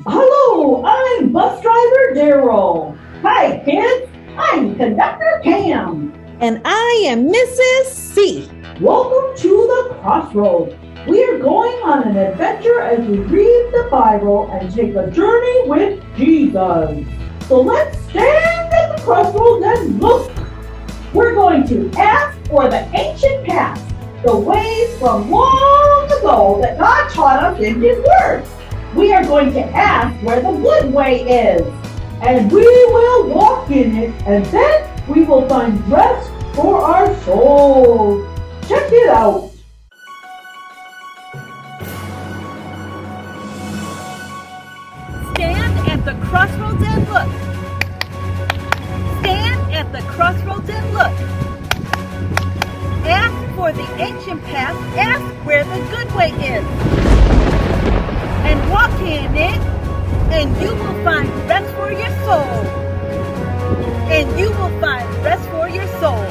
Hello, I'm bus driver Daryl. Hi, kids. I'm conductor Cam. And I am Mrs. C. Welcome to the Crossroads. We are going on an adventure as we read the Bible and take a journey with Jesus. So let's stand at the crossroads and look. We're going to ask for the ancient past, the ways from long ago that God taught us in His Word. We are going to ask where the good way is, and we will walk in it, and then we will find rest for our souls. Check it out. Stand at the crossroads and look. Stand at the crossroads and look. Ask for the ancient path. Ask where the good way is. And walk in it, and you will find rest for your soul. And you will find rest for your soul.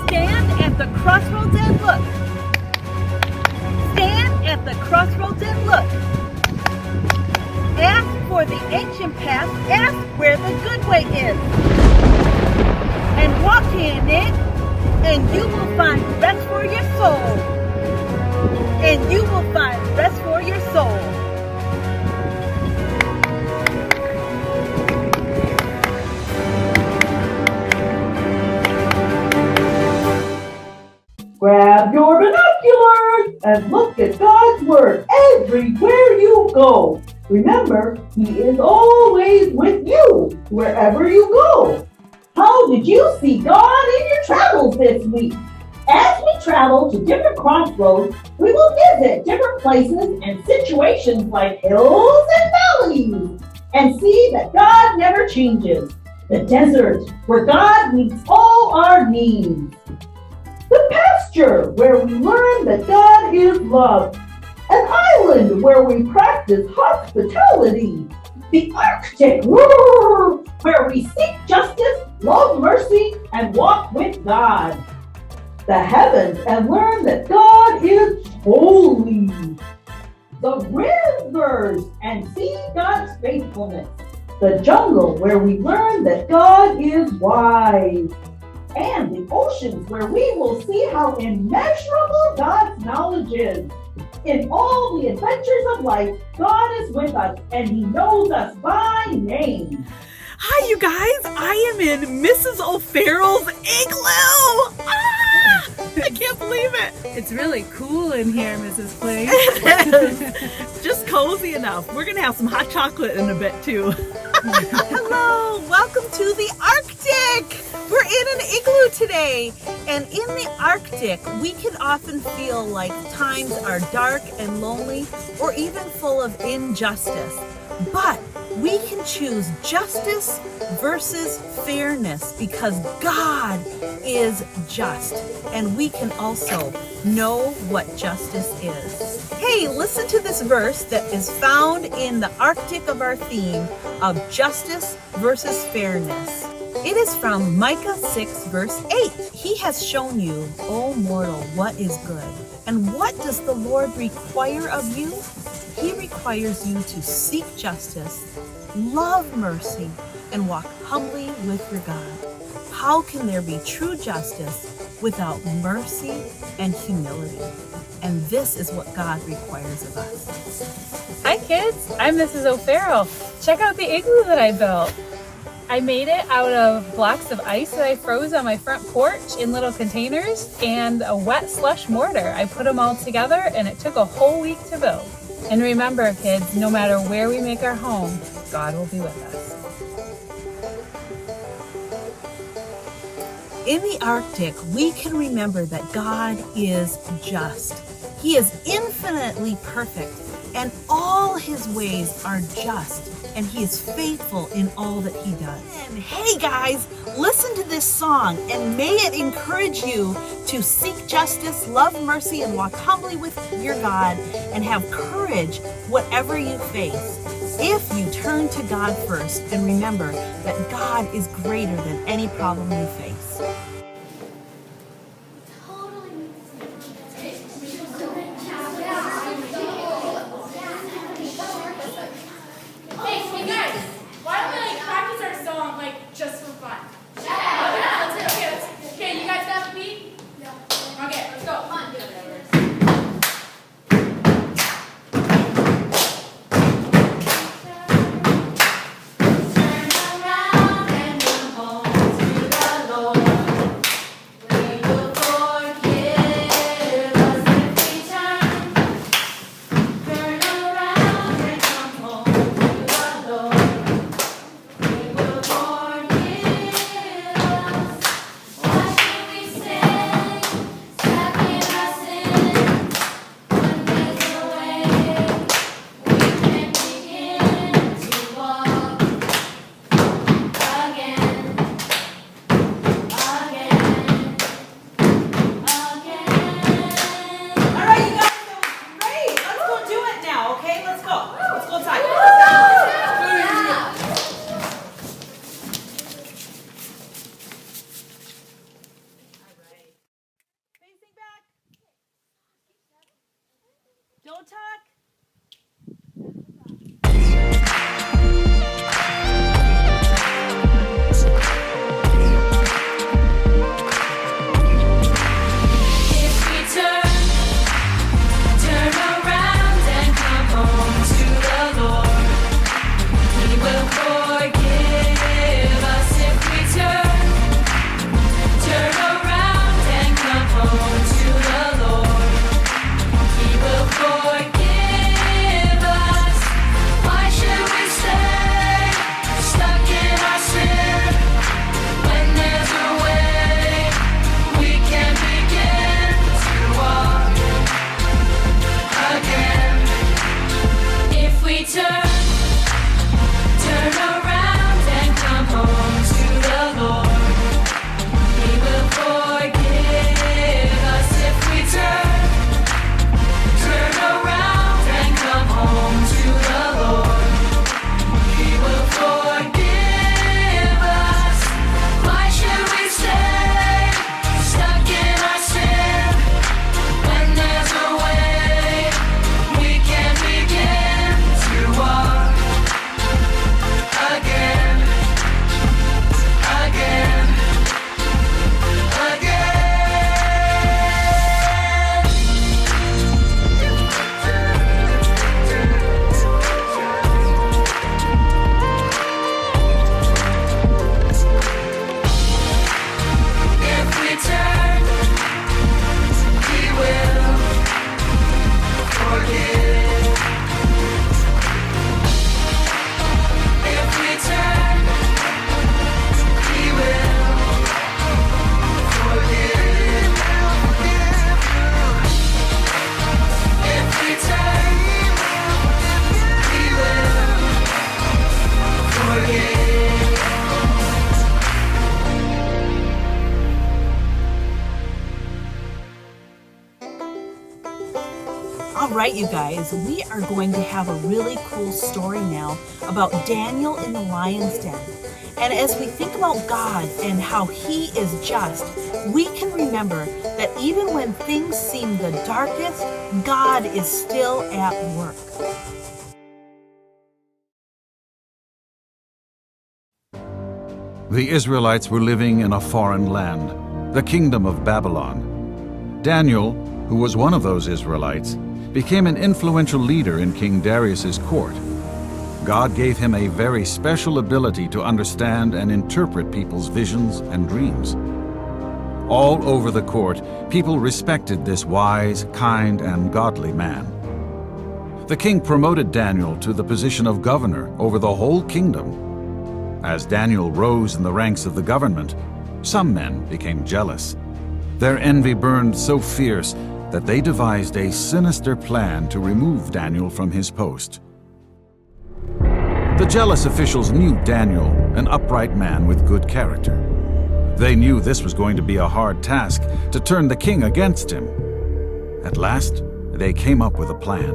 Stand at the crossroads and look. Stand at the crossroads and look. Ask for the ancient path. Ask where the good way is. And walk in it, and you will find rest for your soul. And you will find rest for your soul. Grab your binoculars and look at God's Word everywhere you go. Remember, He is always with you wherever you go. How did you see God in your travels this week? As we travel to different crossroads, we will visit different places and situations like hills and valleys and see that God never changes. The desert, where God meets all our needs. The pasture, where we learn that God is love. An island where we practice hospitality. The Arctic, where we seek justice, love mercy, and walk with God. The heavens, and learn that God is holy. The rivers, and see God's faithfulness. The jungle, where we learn that God is wise. And the oceans, where we will see how immeasurable God's knowledge is. In all the adventures of life, God is with us, and He knows us by name. Hi, you guys. I am in Mrs. O'Farrell's igloo. Ah! I can't believe it. It's really cool in here, Mrs. Clink. Just cozy enough. We're going to have some hot chocolate in a bit, too. Hello, welcome to the Arctic. We're in an igloo today, and in the Arctic, we can often feel like times are dark and lonely or even full of injustice. But we can choose justice versus fairness because God is just, and we can also know what justice is. Hey, listen to this verse that is found in the Arctic of our theme of justice versus fairness. It is from Micah 6, verse 8. He has shown you, O mortal, what is good. And what does the Lord require of you? He requires you to seek justice, love mercy, and walk humbly with your God. How can there be true justice without mercy and humility? And this is what God requires of us. Hi, kids. I'm Mrs. O'Farrell. Check out the igloo that I built. I made it out of blocks of ice that I froze on my front porch in little containers and a wet slush mortar. I put them all together, and it took a whole week to build. And remember, kids, no matter where we make our home, God will be with us. In the Arctic, we can remember that God is just. He is infinitely perfect, and all His ways are just, and He is faithful in all that He does. And hey guys, listen to this song, and may it encourage you to seek justice, love mercy, and walk humbly with your God, and have courage whatever you face. if you turn to God first and remember that God is greater than any problem you face. Hey guys, why don't we practice our song just for fun? Yeah. Okay, you guys got the beat? Yeah. Okay, let's go. Come on. Don't talk. All right, you guys, we are going to have a really cool story now about Daniel in the lion's den. And as we think about God and how He is just, we can remember that even when things seem the darkest, God is still at work. The Israelites were living in a foreign land, the kingdom of Babylon. Daniel, who was one of those Israelites, became an influential leader in King Darius's court. God gave him a very special ability to understand and interpret people's visions and dreams. All over the court, people respected this wise, kind, and godly man. The king promoted Daniel to the position of governor over the whole kingdom. As Daniel rose in the ranks of the government, some men became jealous. Their envy burned so fierce that they devised a sinister plan to remove Daniel from his post. The jealous officials knew Daniel, an upright man with good character. They knew this was going to be a hard task to turn the king against him. At last, they came up with a plan.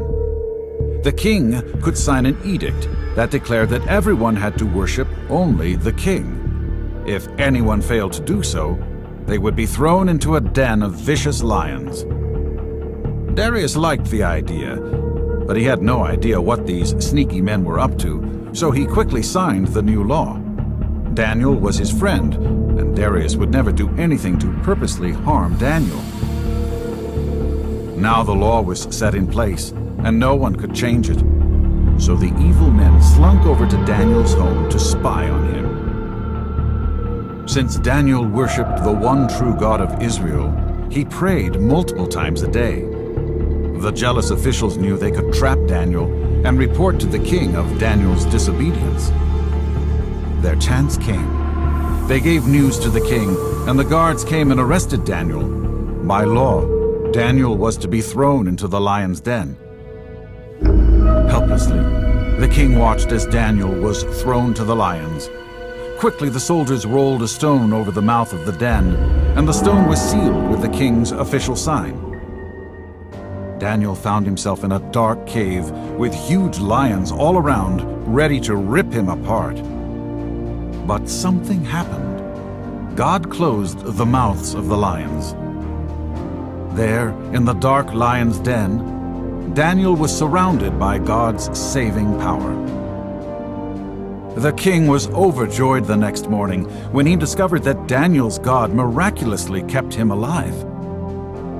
the king could sign an edict that declared that everyone had to worship only the king. If anyone failed to do so, they would be thrown into a den of vicious lions. Darius liked the idea, but he had no idea what these sneaky men were up to, so he quickly signed the new law. Daniel was his friend, and Darius would never do anything to purposely harm Daniel. Now the law was set in place, and no one could change it. So the evil men slunk over to Daniel's home to spy on him. Since Daniel worshipped the one true God of Israel, he prayed multiple times a day. The jealous officials knew they could trap Daniel and report to the king of Daniel's disobedience. Their chance came. They gave news to the king, and the guards came and arrested Daniel. By law, Daniel was to be thrown into the lion's den. Helplessly, the king watched as Daniel was thrown to the lions. Quickly, the soldiers rolled a stone over the mouth of the den, and the stone was sealed with the king's official sign. Daniel found himself in a dark cave with huge lions all around, ready to rip him apart. But something happened. God closed the mouths of the lions. There, in the dark lion's den, Daniel was surrounded by God's saving power. The king was overjoyed the next morning when he discovered that Daniel's God miraculously kept him alive.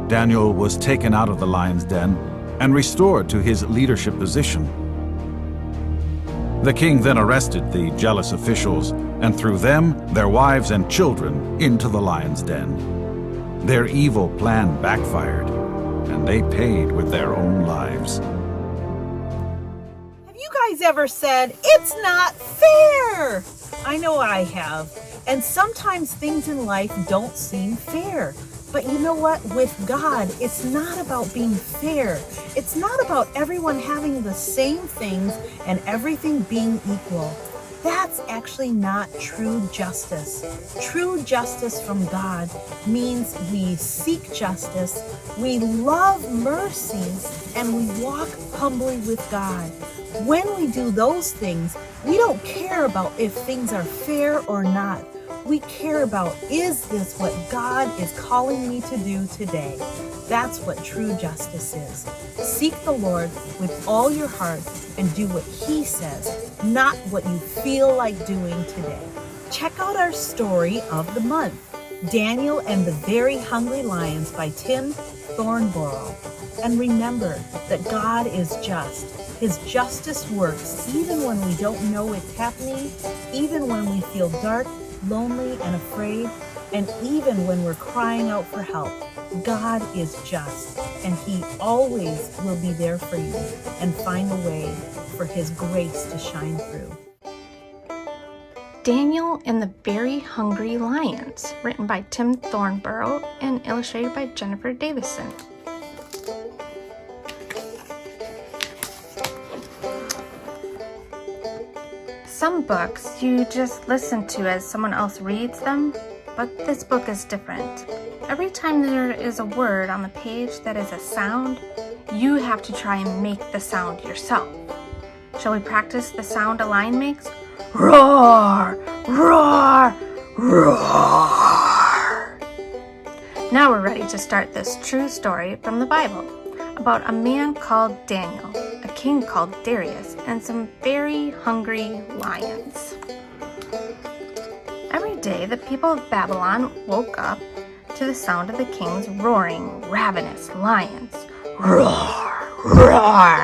Daniel was taken out of the lion's den and restored to his leadership position. The king then arrested the jealous officials and threw them, their wives, and children into the lion's den. Their evil plan backfired, and they paid with their own lives. Have you guys ever said, "It's not fair"? I know I have. And sometimes things in life don't seem fair. But you know what? With God, it's not about being fair. It's not about everyone having the same things and everything being equal. That's actually not true justice. True justice from God means we seek justice, we love mercy, and we walk humbly with God. When we do those things, we don't care about if things are fair or not. We care about, is this what God is calling me to do today? That's what true justice is. Seek the Lord with all your heart and do what He says, not what you feel like doing today. Check out our story of the month, Daniel and the Very Hungry Lions by Tim Thornborough. And remember that God is just. His justice works even when we don't know it's happening, even when we feel dark, lonely, and afraid, and even when we're crying out for help. God is just, and He always will be there for you and find a way for His grace to shine through. Daniel and the Very Hungry Lions, written by Tim Thornborough and illustrated by Jennifer Davison. Some books you just listen to as someone else reads them, but this book is different. Every time there is a word on the page that is a sound, you have to try and make the sound yourself. Shall we practice the sound a lion makes? Roar! Roar! Roar! Now we're ready to start this true story from the Bible about a man called Daniel, a king called Darius, and some very hungry lions. Every day, the people of Babylon woke up to the sound of the king's roaring, ravenous lions. Roar! Roar!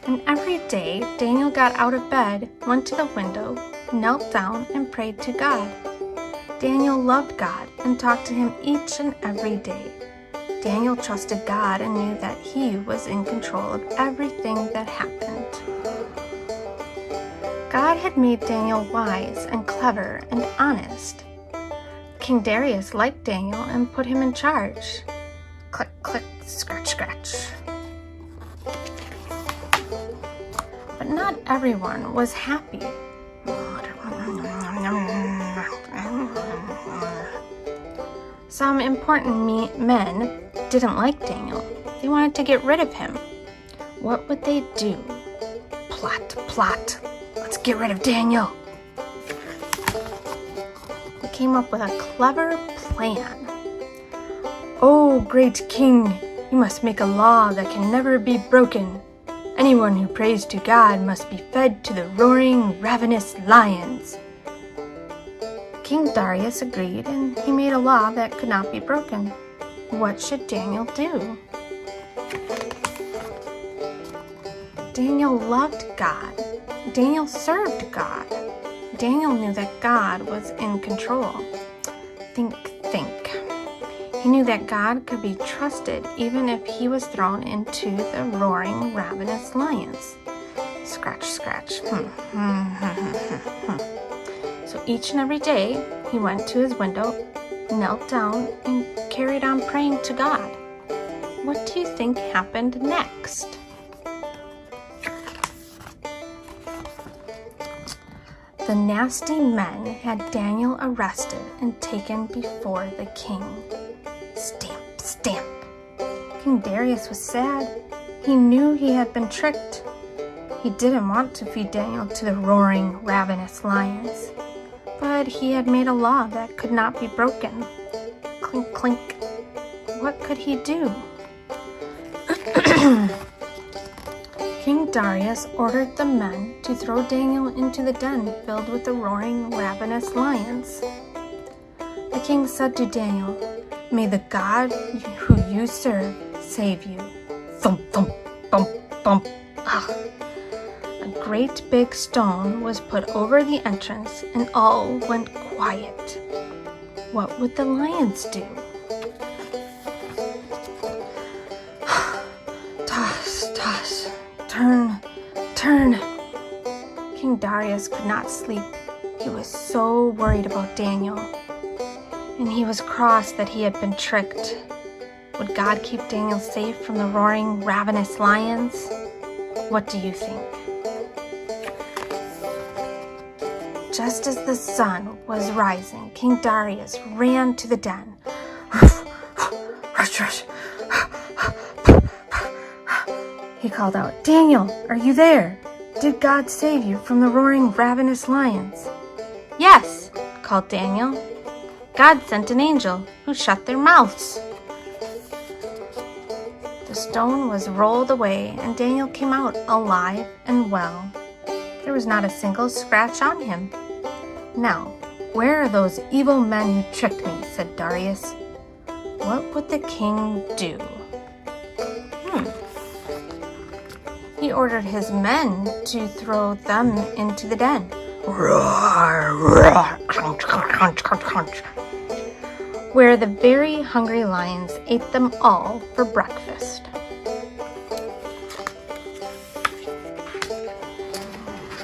And every day, Daniel got out of bed, went to the window, knelt down, and prayed to God. Daniel loved God and talked to Him each and every day. Daniel trusted God and knew that He was in control of everything that happened. God had made Daniel wise and clever and honest. King Darius liked Daniel and put him in charge. Click, click, scratch, scratch. But not everyone was happy. Some important men didn't like Daniel. They wanted to get rid of him. What would they do? Plot. Let's get rid of Daniel. They came up with a clever plan. Oh, great king, you must make a law that can never be broken. Anyone who prays to God must be fed to the roaring, ravenous lions. King Darius agreed, and he made a law that could not be broken. What should Daniel do? Daniel loved God. Daniel served God. Daniel knew that God was in control. Think. He knew that God could be trusted even if he was thrown into the roaring, ravenous lions. Scratch. So each and every day, he went to his window, knelt down, and carried on praying to God. What do you think happened next? The nasty men had Daniel arrested and taken before the king. Stamp. King Darius was sad. He knew he had been tricked. He didn't want to feed Daniel to the roaring, ravenous lions. But he had made a law that could not be broken. Clink, clink. What could he do? King Darius ordered the men to throw Daniel into the den filled with the roaring, ravenous lions. The king said to Daniel, "May the God who you serve save you." Thump, thump, thump, thump. A great big stone was put over the entrance, and all went quiet. What would the lions do? Toss, turn. King Darius could not sleep. He was so worried about Daniel. And he was cross that he had been tricked. Would God keep Daniel safe from the roaring, ravenous lions? What do you think? Just as the sun was rising, King Darius ran to the den. Rush. He called out, "Daniel, are you there? Did God save you from the roaring, ravenous lions?" "Yes," called Daniel. "God sent an angel who shut their mouths." The stone was rolled away, and Daniel came out alive and well. There was not a single scratch on him. "Now, where are those evil men who tricked me?" said Darius. What would the king do? He ordered his men to throw them into the den. Roar, roar, crunch, crunch, crunch, crunch, where the very hungry lions ate them all for breakfast.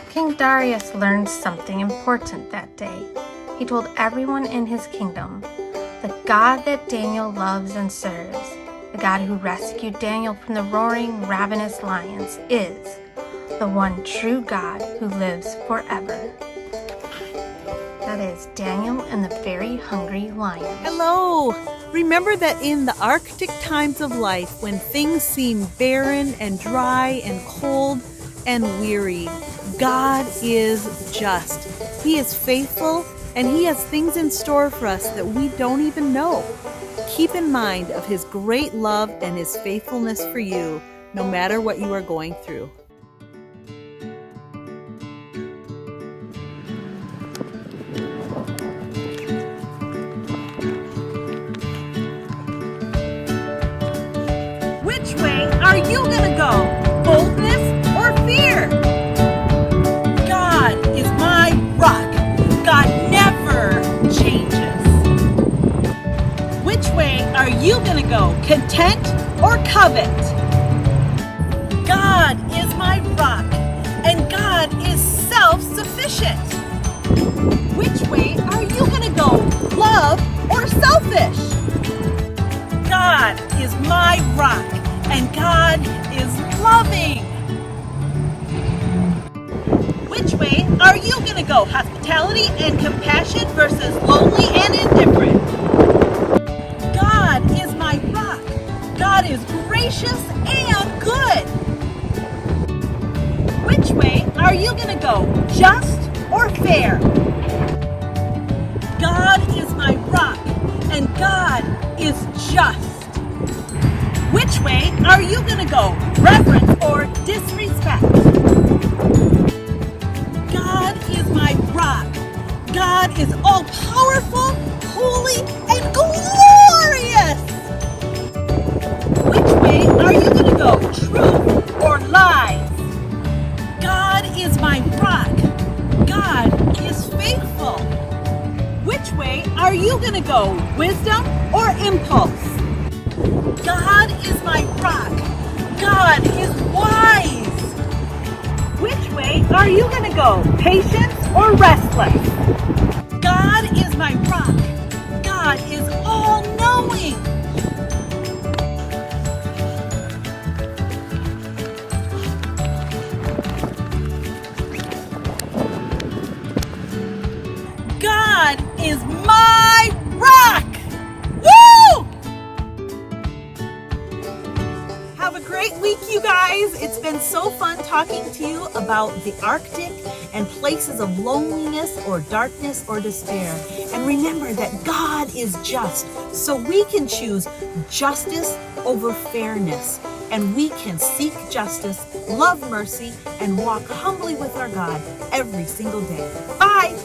King Darius learned something important that day. He told everyone in his kingdom, the God that Daniel loves and serves, the God who rescued Daniel from the roaring, ravenous lions, is the one true God who lives forever. That is Daniel and the very hungry lions. Hello! Remember that in the Arctic times of life, when things seem barren and dry and cold and weary, God is just. He is faithful, and He has things in store for us that we don't even know. Keep in mind of His great love and His faithfulness for you, no matter what you are going through. Which way are you going to go? Boldness or fear? God is my rock. God never changes. Which way are you going to go? Content or covet? God is my rock, and God is self-sufficient. Which way are you going to go? Love or selfish? God is my rock, and God is loving. Which way are you going to go? Hospitality and compassion versus lonely and indifferent? God is my rock, gracious and good. Which way are you going to go, just or fair? God is my rock, and God is just. Which way are you going to go, reverence or disrespect? God is my rock. God is all-powerful, holy, and glorious. Which way are you going to go, truth or lies? God is my rock. God is faithful. Which way are you going to go, wisdom or impulse? God is my rock. God is wise. Which way are you going to go, patience or restless? God is my rock. God is all-knowing. God is my rock! Woo! Have a great week, you guys. It's been so fun talking to you about the Arctic and places of loneliness or darkness or despair. And remember that God is just, so we can choose justice over fairness. And we can seek justice, love mercy, and walk humbly with our God every single day. Bye!